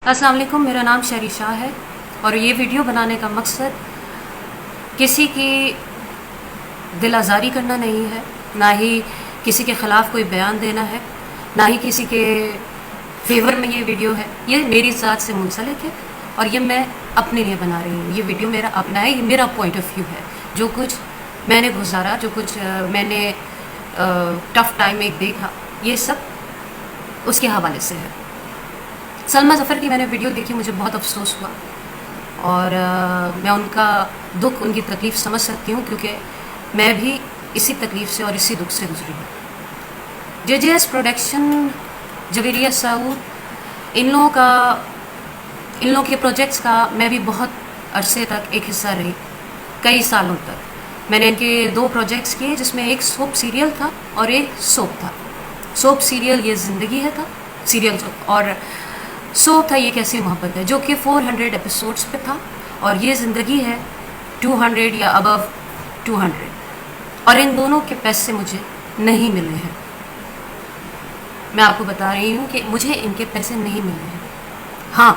अस्सलाम वालेकुम, मेरा नाम शरीशा है और ये वीडियो बनाने का मकसद किसी की दिल आज़ारी करना नहीं है, ना ही किसी के ख़िलाफ़ कोई बयान देना है, ना ही किसी के फेवर में ये वीडियो है। ये मेरी ज़ात से मुंसलिक है और ये मैं अपने लिए बना रही हूँ। ये वीडियो मेरा अपना है, ये मेरा पॉइंट ऑफ व्यू है। जो कुछ मैंने गुजारा, जो कुछ मैंने टफ़ टाइम में देखा, ये सब उसके हवाले से है। सलमा ज़फ़र की मैंने वीडियो देखी, मुझे बहुत अफसोस हुआ और मैं उनका दुख, उनकी तकलीफ़ समझ सकती हूँ, क्योंकि मैं भी इसी तकलीफ़ से और इसी दुख से गुजरी हूँ। JJS प्रोडक्शन, जवेरिया सऊद, इन लोगों के प्रोजेक्ट्स का मैं भी बहुत अरसे तक एक हिस्सा रही, कई सालों तक। मैंने इनके 2 प्रोजेक्ट्स किए, जिसमें एक सोप सीरियल था और एक सोप था। सोप सीरियल ये ज़िंदगी है था सीरियल, और सोप था ये कैसी मोहब्बत है, जो कि 400 एपिसोड्स पे था, और ये ज़िंदगी है 200 या अबव 200। और इन दोनों के पैसे मुझे नहीं मिले हैं। मैं आपको बता रही हूँ कि मुझे इनके पैसे नहीं मिले हैं। हाँ,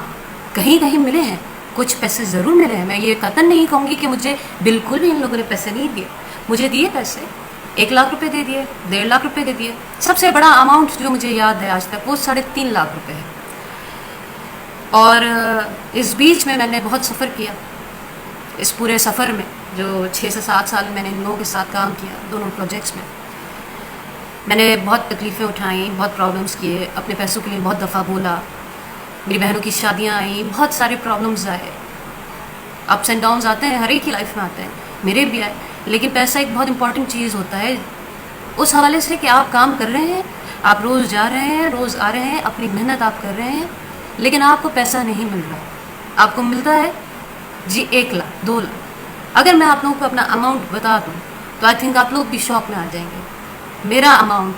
कहीं कहीं मिले हैं, कुछ पैसे ज़रूर मिले हैं। मैं ये कतई नहीं कहूँगी कि मुझे बिल्कुल भी इन लोगों ने पैसे नहीं दिए। मुझे दिए पैसे, 1 लाख रुपए दे दिए, 1.5 लाख रुपए दे दिए। सबसे बड़ा अमाउंट जो मुझे याद है आज तक, वो 3.5 लाख रुपए है। और इस बीच में मैंने बहुत सफ़र किया। इस पूरे सफ़र में जो 6 से 7 साल मैंने इन लोगों के साथ काम किया, दोनों प्रोजेक्ट्स में, मैंने बहुत तकलीफ़ें उठाई, बहुत प्रॉब्लम्स किए, अपने पैसों के लिए बहुत दफ़ा बोला। मेरी बहनों की शादियाँ आई, बहुत सारे प्रॉब्लम्स आए, अप्स एंड डाउन्स आते हैं, हर एक की लाइफ में आते हैं, मेरे भी आए। लेकिन पैसा एक बहुत इंपॉर्टेंट चीज़ होता है, उस हवाले से कि आप काम कर रहे हैं, आप रोज़ जा रहे हैं, रोज़ आ रहे हैं, अपनी मेहनत आप कर रहे हैं, लेकिन आपको पैसा नहीं मिल रहा। आपको मिलता है जी 1 लाख, 2 लाख। अगर मैं आप लोगों को अपना अमाउंट बता दूँ तो आई थिंक आप लोग भी शौक में आ जाएंगे। मेरा अमाउंट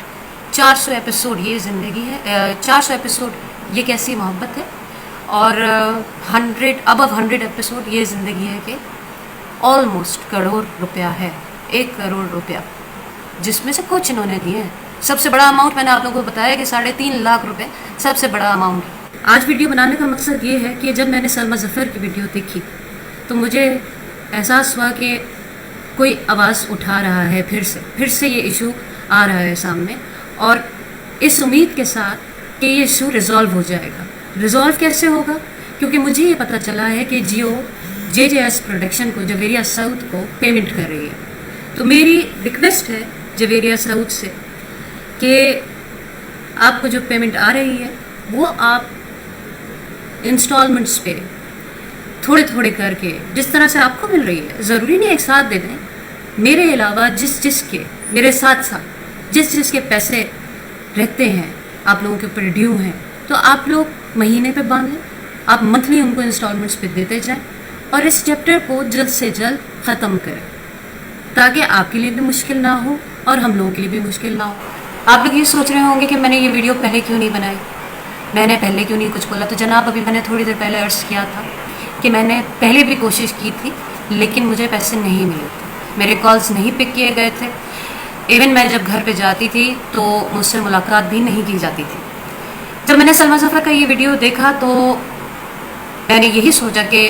400 एपिसोड ये ज़िंदगी है, 400 एपिसोड ये कैसी मोहब्बत है, और 100 एपिसोड ये ज़िंदगी है कि ऑलमोस्ट करोड़ रुपया है, 1 करोड़ रुपया, जिसमें से कुछ इन्होंने दिए हैं। सबसे बड़ा अमाउंट मैंने आप लोगों को बताया कि 3.5 लाख रुपए सबसे बड़ा अमाउंट है। आज वीडियो बनाने का मकसद ये है कि जब मैंने सलमा ज़फ़र की वीडियो देखी तो मुझे एहसास हुआ कि कोई आवाज़ उठा रहा है, फिर से ये इशू आ रहा है सामने, और इस उम्मीद के साथ कि ये इशू रिज़ॉल्व हो जाएगा। रिज़ॉल्व कैसे होगा? क्योंकि मुझे ये पता चला है कि जियो JJS प्रोडक्शन को, जवेरिया सऊद को पेमेंट कर रही है। तो मेरी रिक्वेस्ट है जवेरिया सऊद से कि आपको जो पेमेंट आ रही है वो आप इंस्टॉलमेंट्स पे थोड़े थोड़े करके, जिस तरह से आपको मिल रही है, ज़रूरी नहीं एक साथ दे दें। मेरे अलावा जिसके मेरे साथ साथ जिसके पैसे रहते हैं आप लोगों के ऊपर ड्यू हैं, तो आप लोग महीने पे बांधें, आप मंथली उनको इंस्टॉलमेंट्स पे देते जाएं, और इस चैप्टर को जल्द से जल्द ख़त्म करें, ताकि आपके लिए भी मुश्किल ना हो और हम लोगों के लिए भी मुश्किल ना हो। आप लोग ये सोच रहे होंगे कि मैंने ये वीडियो पहले क्यों नहीं बनाई, मैंने पहले क्यों नहीं कुछ बोला। तो जनाब, अभी मैंने थोड़ी देर पहले अर्ज़ किया था कि मैंने पहले भी कोशिश की थी, लेकिन मुझे पैसे नहीं मिले थे, मेरे कॉल्स नहीं पिक किए गए थे। इवन मैं जब घर पे जाती थी तो मुझसे मुलाकात भी नहीं की जाती थी। जब मैंने सलमा ज़फ़र का ये वीडियो देखा तो मैंने यही सोचा कि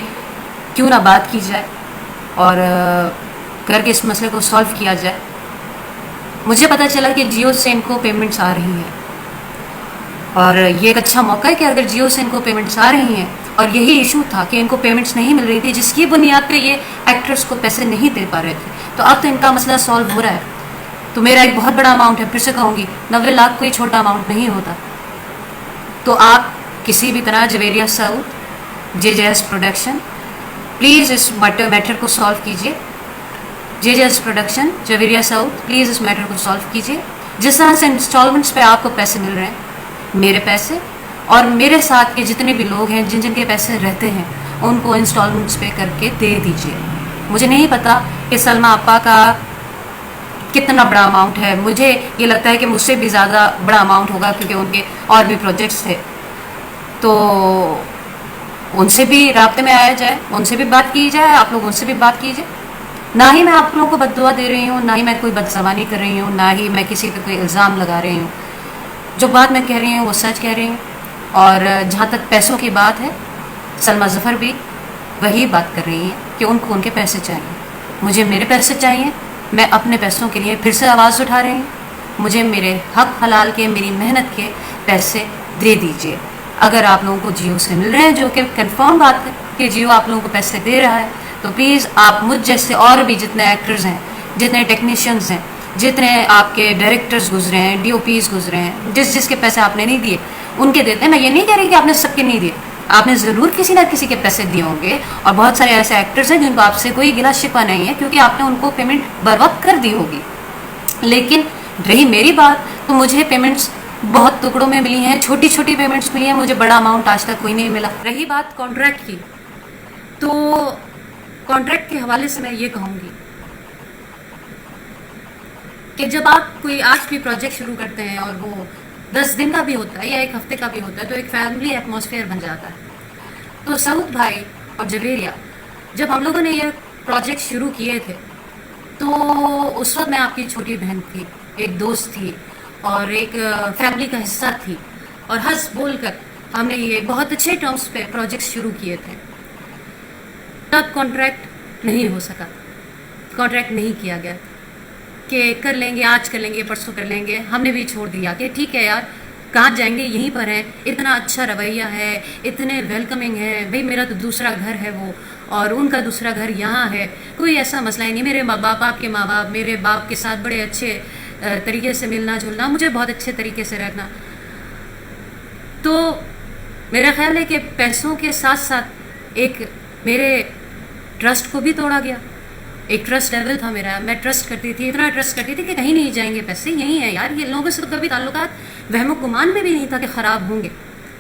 क्यों ना बात की जाए और करके इस मसले को सॉल्व किया जाए। मुझे पता चला कि जियो से इनको पेमेंट्स आ रही हैं, और ये एक अच्छा मौका है कि अगर जियो से इनको पेमेंट्स आ रही हैं, और यही इशू था कि इनको पेमेंट्स नहीं मिल रही थी, जिसकी बुनियाद पे ये एक्टर्स को पैसे नहीं दे पा रहे थे, तो अब तो इनका मसला सॉल्व हो रहा है। तो मेरा एक बहुत बड़ा अमाउंट है, फिर से कहूँगी, 90 लाख कोई छोटा अमाउंट नहीं होता। तो आप किसी भी तरह Javeria Saud, JJS production, please इस मैटर को सॉल्व कीजिए। JJS production, Javeria Saud, please इस मैटर को सॉल्व कीजिए। जिस तरह से इंस्टॉलमेंट्स पे आपको पैसे मिल रहे हैं, मेरे पैसे और मेरे साथ के जितने भी लोग हैं जिनके पैसे रहते हैं, उनको इंस्टॉलमेंट्स पे करके दे दीजिए। मुझे नहीं पता कि सलमा आपा का कितना बड़ा अमाउंट है, मुझे ये लगता है कि मुझसे भी ज़्यादा बड़ा अमाउंट होगा, क्योंकि उनके और भी प्रोजेक्ट्स थे। तो उनसे भी राब्ते में आया जाए, उनसे भी बात की जाए, आप लोग उनसे भी बात कीजिए। ना ही मैं आप लोगों को बद्दुआ दे रही हूँ, ना ही मैं कोई बदज़बानी कर रही हूँ, ना ही मैं किसी पे कोई इल्ज़ाम लगा रही हूँ। जो बात मैं कह रही हूँ वो सच कह रही हूँ। और जहाँ तक पैसों की बात है, सलमा ज़फ़र भी वही बात कर रही हैं कि उनको उनके पैसे चाहिए। मुझे मेरे पैसे चाहिए, मैं अपने पैसों के लिए फिर से आवाज़ उठा रही हूँ। मुझे मेरे हक हलाल के, मेरी मेहनत के पैसे दे दीजिए। अगर आप लोगों को जियो से मिल रहे हैं, जो कि कंफर्म बात है कि जियो आप लोगों को पैसे दे रहा है, तो प्लीज़ आप मुझ जैसे और भी जितने एक्टर्स हैं, जितने टेक्नीशियंस हैं, जितने आपके डायरेक्टर्स गुजरे हैं, DOPs गुजरे हैं, जिसके पैसे आपने नहीं दिए उनके देते हैं। मैं ये नहीं कह रही कि आपने सबके नहीं दिए, आपने ज़रूर किसी ना किसी के पैसे दिए होंगे। और बहुत सारे ऐसे एक्टर्स हैं जिनको आपसे कोई गिला शिकवा नहीं है, क्योंकि आपने उनको पेमेंट बर वक्त कर दी होगी। लेकिन रही मेरी बात, तो मुझे पेमेंट्स बहुत टुकड़ों में मिली हैं, छोटी छोटी पेमेंट्स मिली हैं, मुझे बड़ा अमाउंट आज तक कोई नहीं मिला। रही बात कॉन्ट्रैक्ट की, तो कॉन्ट्रैक्ट के हवाले से मैं ये कहूँगी कि जब आप कोई आज भी प्रोजेक्ट शुरू करते हैं और वो 10 दिन का भी होता है या 1 हफ्ते का भी होता है, तो एक फैमिली एटमॉस्फेयर बन जाता है। तो सऊद भाई और जवेरिया, जब हम लोगों ने ये प्रोजेक्ट शुरू किए थे, तो उस वक्त मैं आपकी छोटी बहन थी, एक दोस्त थी और एक फैमिली का हिस्सा थी, और हंस बोल कर हमने ये बहुत अच्छे टर्म्स पे प्रोजेक्ट शुरू किए थे। तब कॉन्ट्रैक्ट नहीं हो सका, कॉन्ट्रैक्ट नहीं किया गया कि कर लेंगे, आज कर लेंगे, परसों कर लेंगे। हमने भी छोड़ दिया कि ठीक है यार, कहाँ जाएंगे, यहीं पर है, इतना अच्छा रवैया है, इतने वेलकमिंग है, भाई मेरा तो दूसरा घर है वो, और उनका दूसरा घर यहाँ है, कोई ऐसा मसला ही नहीं। मेरे माँ बाप, आपके माँ बाप मेरे बाप के साथ बड़े अच्छे तरीके से मिलना जुलना, मुझे बहुत अच्छे तरीके से रहना। तो मेरा ख्याल है कि पैसों के साथ साथ एक मेरे ट्रस्ट को भी तोड़ा गया। एक ट्रस्ट लेवल था मेरा, मैं ट्रस्ट करती थी, इतना ट्रस्ट करती थी कि कहीं नहीं जाएंगे पैसे, यही है यार। ये लोगों से तो कभी ताल्लुकात वहमो गुमान में भी नहीं था कि ख़राब होंगे,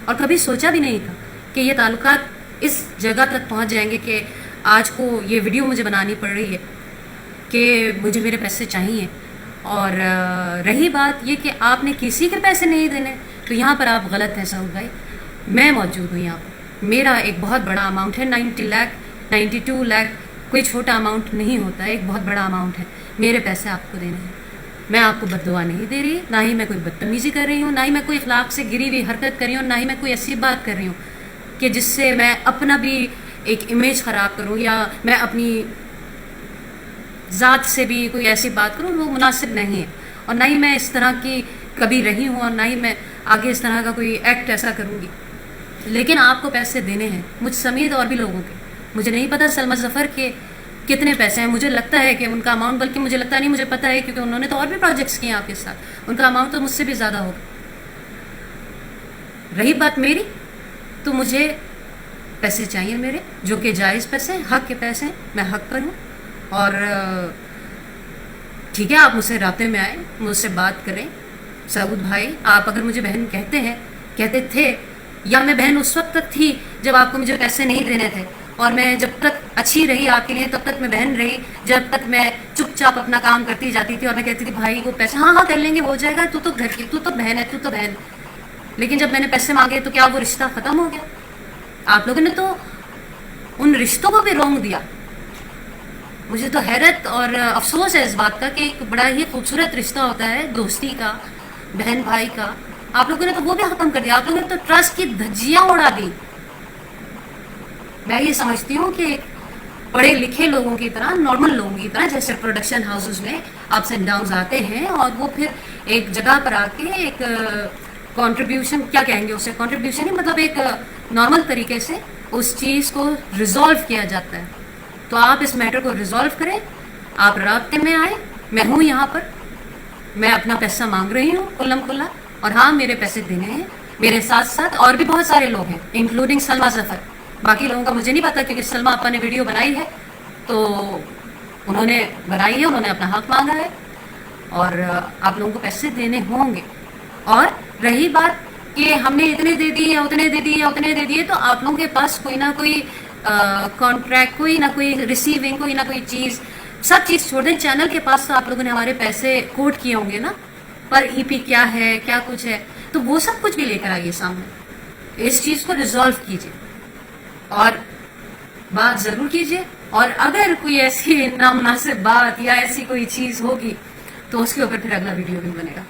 और कभी सोचा भी नहीं था कि ये ताल्लुकात इस जगह तक पहुंच जाएंगे कि आज को ये वीडियो मुझे बनानी पड़ रही है कि मुझे मेरे पैसे चाहिए। और रही बात ये कि आपने किसी के पैसे नहीं देने, तो यहाँ पर आप गलत हैं सऊद भाई। मैं मौजूद हूँ यहाँ पर, मेरा एक बहुत बड़ा अमाउंट है, 90 लाख 92 लाख, कोई छोटा अमाउंट नहीं होता है, एक बहुत बड़ा अमाउंट है। मेरे पैसे आपको देने हैं। मैं आपको बद्दुआ नहीं दे रही, ना ही मैं कोई बदतमीज़ी कर रही हूँ, ना ही मैं कोई अखलाक से गिरी हुई हरकत कर रही हूँ, ना ही मैं कोई ऐसी बात कर रही हूँ कि जिससे मैं अपना भी एक इमेज ख़राब करूँ या मैं अपनी ज़ात से भी कोई ऐसी बात करूँ, वो मुनासिब नहीं है। और ना ही मैं इस तरह की कभी रही हूँ, और ना ही मैं आगे इस तरह का कोई एक्ट ऐसा करूँगी। लेकिन आपको पैसे देने हैं, मुझ समेत और भी लोगों के। मुझे नहीं पता सलमा ज़फ़र के कितने पैसे हैं, मुझे लगता है कि उनका अमाउंट, बल्कि मुझे लगता नहीं, मुझे पता है, क्योंकि उन्होंने तो और भी प्रोजेक्ट्स किए आपके साथ, उनका अमाउंट तो मुझसे भी ज़्यादा होगा। रही बात मेरी, तो मुझे पैसे चाहिए मेरे, जो कि जायज़ पैसे, हक़ के पैसे हैं, मैं हक़ पर हूँ। और ठीक है, आप मुझसे राब्ते में आए, मुझसे बात करें। सऊद भाई, आप अगर मुझे बहन कहते थे, या मैं बहन उस वक्त तक थी जब आपको मुझे पैसे नहीं देने थे, और मैं जब तक अच्छी रही आपके लिए तब तक मैं बहन रही, जब तक मैं चुपचाप अपना काम करती जाती थी और मैं कहती थी भाई वो पैसे हाँ कर लेंगे, हो जाएगा, तू तो घर की, तू तो बहन है, तू तो बहन। लेकिन जब मैंने पैसे मांगे तो क्या वो रिश्ता ख़त्म हो गया? आप लोगों ने तो उन रिश्तों को भी रोंग दिया। मुझे तो हैरत और अफसोस है इस बात का कि एक बड़ा ही खूबसूरत रिश्ता होता है दोस्ती का, बहन भाई का, आप लोगों ने तो वो भी ख़त्म कर दिया। आप लोगों ने तो ट्रस्ट की धज्जियाँ उड़ा दी। मैं ये समझती हूँ कि पढ़े लिखे लोगों की तरह, नॉर्मल लोगों की तरह, जैसे प्रोडक्शन हाउसेस में अप्स एंड डाउन्स आते हैं और वो फिर एक जगह पर आके एक कंट्रीब्यूशन, क्या कहेंगे उसे, कंट्रीब्यूशन ही मतलब एक नॉर्मल तरीके से उस चीज़ को रिजॉल्व किया जाता है। तो आप इस मैटर को रिजॉल्व करें, आप राब्ते में आए, मैं हूँ यहाँ पर, मैं अपना पैसा मांग रही हूँ खुल्लम खुल्ला। और हाँ, मेरे पैसे देने हैं, मेरे साथ साथ और भी बहुत सारे लोग हैं, इंक्लूडिंग सलमा ज़फ़र। बाकी लोगों का मुझे नहीं पता, क्योंकि सलमा आपा ने वीडियो बनाई है तो उन्होंने बनाई है, उन्होंने अपना हक मांगा है, और आप लोगों को पैसे देने होंगे। और रही बात कि हमने इतने दे दिए, उतने दे दिए, उतने दे दिए, तो आप लोगों के पास कोई ना कोई कॉन्ट्रैक्ट, कोई ना कोई रिसीविंग, कोई ना कोई चीज़, सब चीज़ छोड़ दें, चैनल के पास तो आप लोगों ने हमारे पैसे कोट किए होंगे ना, पर ईपी क्या है, क्या कुछ है, तो वो सब कुछ भी लेकर आइए सामने। इस चीज़ को रिजॉल्व कीजिए और बात ज़रूर कीजिए। और अगर कोई ऐसी नामुनासिब बात या ऐसी कोई चीज़ होगी तो उसके ऊपर फिर अगला वीडियो भी बनेगा।